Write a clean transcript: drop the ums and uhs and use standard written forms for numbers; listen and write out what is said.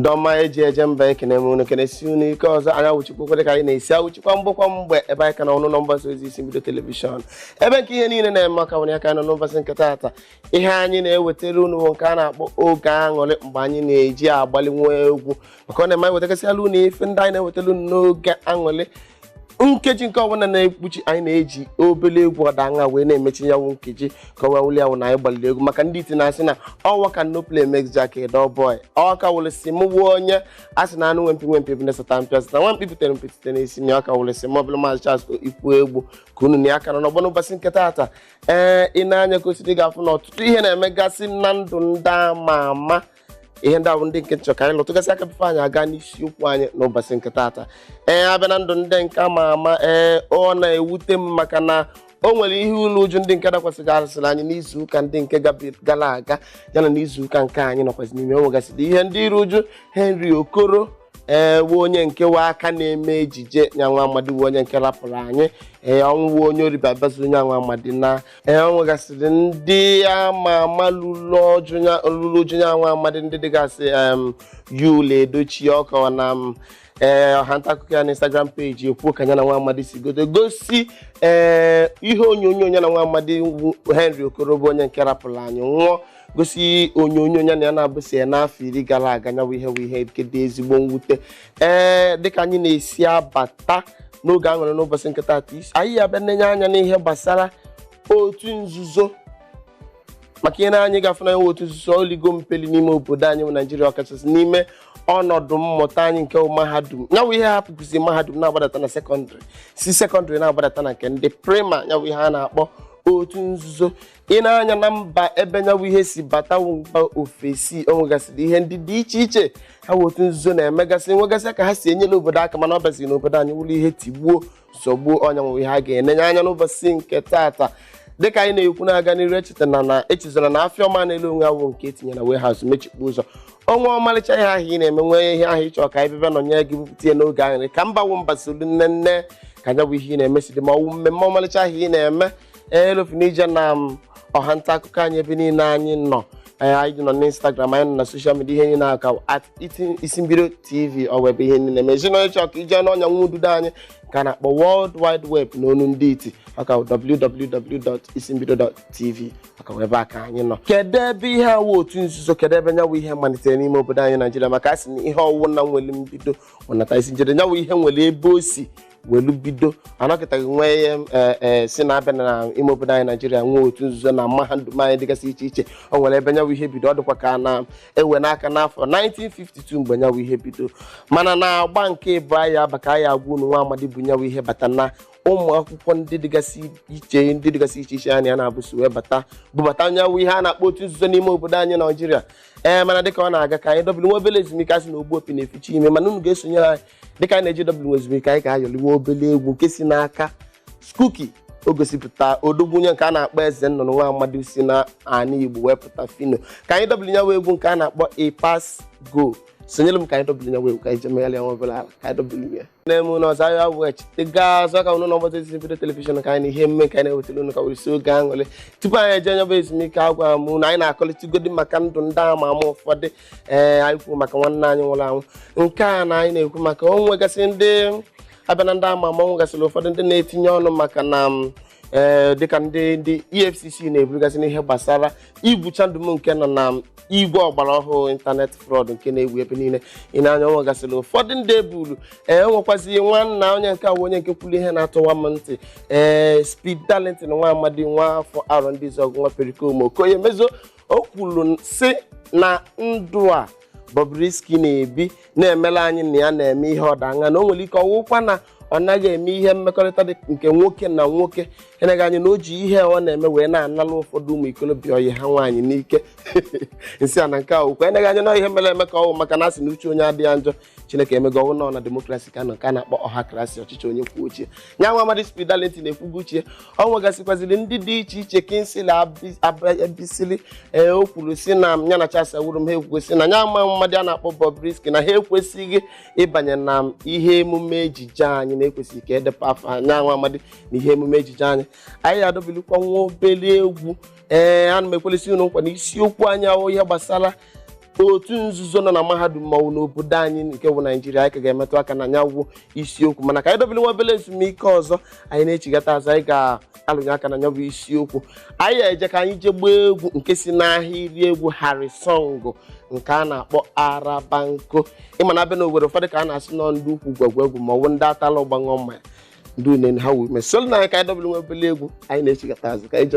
Ndoma eje mba ekene munu kene si unu ike ọzọ anya wuchikwa kwere ka anyị na-esi awuchikwa mbụkwa mgbe ebe anyị ka na ọnụ nọ mgbasa ozi isi mbido telivishọn ebe nke ihe niile na-eme aka nwere aka nọ n'ụbọchị nke taata ihe anyị na-ewetara unu nke a na-akpọ oge aṅụrị mgbe anyị na-eji agbalị nwa egwu maka ọ na-eme wetakasịala unu ife ndị anyị na-ewetara unu n'oge aṅụrị nkeji nke ọbụla na-ekpuchi anyị na-eji obele egwu ọdanga wee na-emechi ya nwu nkeji ka ọ wuli awụ na anyị gbalịrị egwu maka ndị iti na-asị na ọwa ka no play makes Jack a dull boy ọka wụlesi m wuo onye asị na anụ nwempi bụ na-esota mpịa sita nwa mkpi butere mpi site n'isi na ọka wụlesi m ọbụla maazị Charles ikwu egwu ka unu na aka nọ n'ọgbọ n'ụbọchị nke taata ị na-anya ka osiri ga-afụ na ọtụtụ ihe na-emegasị na ndụ ndị ama ama ihe ndị ahụ ndị nke nchọ ka anyị lụtụgasị aka bifo anyị aga n'isiokwu anyị n'ụbọchị nke taata abịa na ndụ ndị nke ama ama ọ na-ewute m maka na o nwere ihe ụlọ uju ndị nke dakwasịgasịrị anyị n'izu ụka ndị nke gara aga yana n'izu ụka nke anyị nọkwasị n'ime o nwegasịrị ihe ndị iru uju Henry Okoro wu onye nke wa aka na-eme ejije nyanwa amadi wu onye nke rapụrụ anyị ọnwụ onye oribi abazi onye anwa amadi na o nwegasịrị ndị ama ama lụrụ uju nyanwa amadi ndị dịgasị Yul Edochie ọkọwa na ọha nta akụkọ ya na Instagram peji ekwu ka ya na nwa amadi si gosi ihe onyonyo ya na nwa amadi Henry Okoro bụ onye nke rapụrụ anyị nwụọ gosi onyonyo ya na ya na-abụsi ya n'afọ 10 gara aga nyawa ihe nke dị ezigbo mwute dịka anyị na-esi abata n'oge aṅụrị n'ụbọchị nke taata anyị ya bịa nenye anya n'ihe gbasara otu nzuzo maka ihe na anyị ga-afụ na otu nzuzo oligo mpeli n'ime obodo anyị bụ Naijiria ọkachasị n'ime ọnọdụ mmụta anyị nke mahadum nyawa ihe hapụkwụsị mahadum na-agbadata na sekọndịrị si sekọndịrị na-agbadata na nke ndị prima nyawa ihe a na-akpọ otu nzuzo ị na-anya na mba ebe nyawa ihe si bata mba ofesi o nwegasịrị ihe ndị dị iche iche ha otu nzuzo na-emegasị nwegasị ka ha si enyere obodo aka mana ọ baziri n'obodo anyị wụrụ ihe tigbuo zọgbuo ọnya nwe ihe ha ga-enenye anya n'ụbọchị nke taata dịka anyị na-ekwu na-aga n'iru echezona na afịa ọma na-ele onwe awụ nke etinye na warehouse mechikpu ụzọ ọnwa ọmalịcha ihe ahụ ị na-eme nwee ihe ahụ ịchọ ka anyị bịa nọnye gị bupụta ya n'oge aṅụrị ka mbawu mba solu nne ka nya bụ ihe ị na-emesi dị ma ọwụ mmemme ọmalịcha ahụ ị na-eme elofunije na ọha nta akụkọ anyị ebe niile anyị nọ anyị nọ n'Instagram anyị nọ na soshal midia ihe niile aka @isimbido TV ọ webe ihe niile eme ezinụlọ ịchọ ka ije n'ọnya nwa ududo anyị ka a na-akpọ World Wide Web n'onu ndị iti aka www.isimbido.tv aka webe aka anyị nọ kedu ebe ihe awụ otu nzuzo kedu ebe nyawo ihe malitere n'ime obodo anyị Naijiria maka asị na ihe ọwụwụ na nwere mbido ọnata isi njere nyawo ihe nwere ebe o si welu bido anọkịtaghị nwee si na-abịa na ime obodo anyị Naijiria nwee otu nzuzo na mahadum anyị dịgasị iche iche o nwere ebe nyawo ihe bido ọ dịkwa ka na-ewe n'aka n'afọ 1952 mgbe nyawo ihe bido mana na-agba nke bụ anyị abaka anyị agwa unu nwa amadi bụ nyawo ihe bata na ụmụ akwụkwọ ndị dịgasị iche anyị na-abụsi wee bụbata nyawo ihe a na-akpọ otu nzuzo n'ime obodo anyị Naijiria mana dịka ọ na-aga ka anyị dobili nwa obele ezumike asị na ogbu opi na-eficha ime mana unu ga-esonyere anyị dịka anyị na-eji dobili nwa ezumike anyị ga-ayọliwe obele egwu nke si n'aka Skuki o gosipụta odogwunye nke a na-akpọ eze nnụnụ nwa amadi si na ana Igbo wepụta fino ka anyị dobili nyawo egwu nke a na-akpọ a pass go sonyere m ka anyị dobili nyawo egwu ka anyị jemegharị ya nwa obele ala ka anyị dobili ya na-eme ụlọ ọzọ ahịa wechite gaa ọzọ ka ụnụ n'ọgbọta ezimbido telivishọn ka anyị na ihe mme ka anyị na-ewetara unu ka were si oge aṅụrị tupu anyị eje nyaba ezumike agwa m na anyị na-akọlịtụgodi maka ndụ ndị ama ama ụfọdụ anyị kwuo maka nwanne anyị nwụrụ anwụ nke a na anyị na-ekwu maka o nwegasị ndị abịa na ndị ama ama nwegasịrị ụfọdụ ndị na-etinye ọnụ maka na dịka ndị EFCC na-eburugasị n'ihe gbasara ibu chamdum nke nọ na igwe ọgbara ọhụụ ịntanetị fraud nke na-ewu ebe niile ị na-anya nwegasịrị ụfọdụ ndị eburu nwekwazi nwanna onye nke awụ onye nke kwuru ihe na-atụwa m ntị Speed Darlington nwa amadi nwa afọ arọ ndị Izọgụ nwa Perikoma Okoye mezo o kwuru si na ndụ a Bobrisky na-ebi na-emela anyị na ya na-eme ihe ọdanga na o nwere ike ọwụkwa na ọ naghị eme ihe mmekọrịta dị nke nwoke na nwoke eneghị anya na o ji ihe ọ na-eme wee na-analụ ụfọdụ ụmụ ikolobịa oyi ha nwaanyị n'ike nsị a na nke akwụkwọ eneghị anya na ihe mere eme ka ọwụ maka na asị na uche onye adịghị njọ Chineke emego ọwụ nọ na demokrasi ka nọ nke a na-akpọ ọhakrasị ọchịchị onye kwuo ochie nya nwa amadi Speed Darlington na-ekwugo uchie ọ nwegasịkwaziri ndị dị iche iche kinsili abisili o kwuru si na ya na chasa wuru m ha ekwugosi na nya nwa mmadụ a na-akpọ Bobrisky na ha ekwesịghị ịbanye na ihe emume ejije anyị na-ekwesịghị ka edepụ afọ nya nwa amadi na ihe emume ejije anyị adobilikwa nwa obele egwu ana m ekwelisi unu nkwa na isiokwu anyị ahụ ihe gbasara otu nzuzo nọ na mahadum mmanwụ n'obodo anyị nke bụ Naijiria anyị ka ga-emetụ aka na nyagwụ isiokwu mana ka anyị dobere nwa obere ezumike ọzọ anyị na-echigata azụ anyị ga-alụnye aka na nyabụ isiokwu anyị eje ka anyị jee gbaa egwu nke si n'ahịrị egwu harisọngụ nke a na-akpọ arabanko ịma na abịa n'Owerri ụfọdụ ka a na-asị nọ ndị ukwu gwegwe egwu ma ọ bụ ndị atala ọgbaṅọ mmanya ndị une ha wee mesolu na anyị ka anyị dobere nwa obere egwu anyị na-echigata azụ ka anyị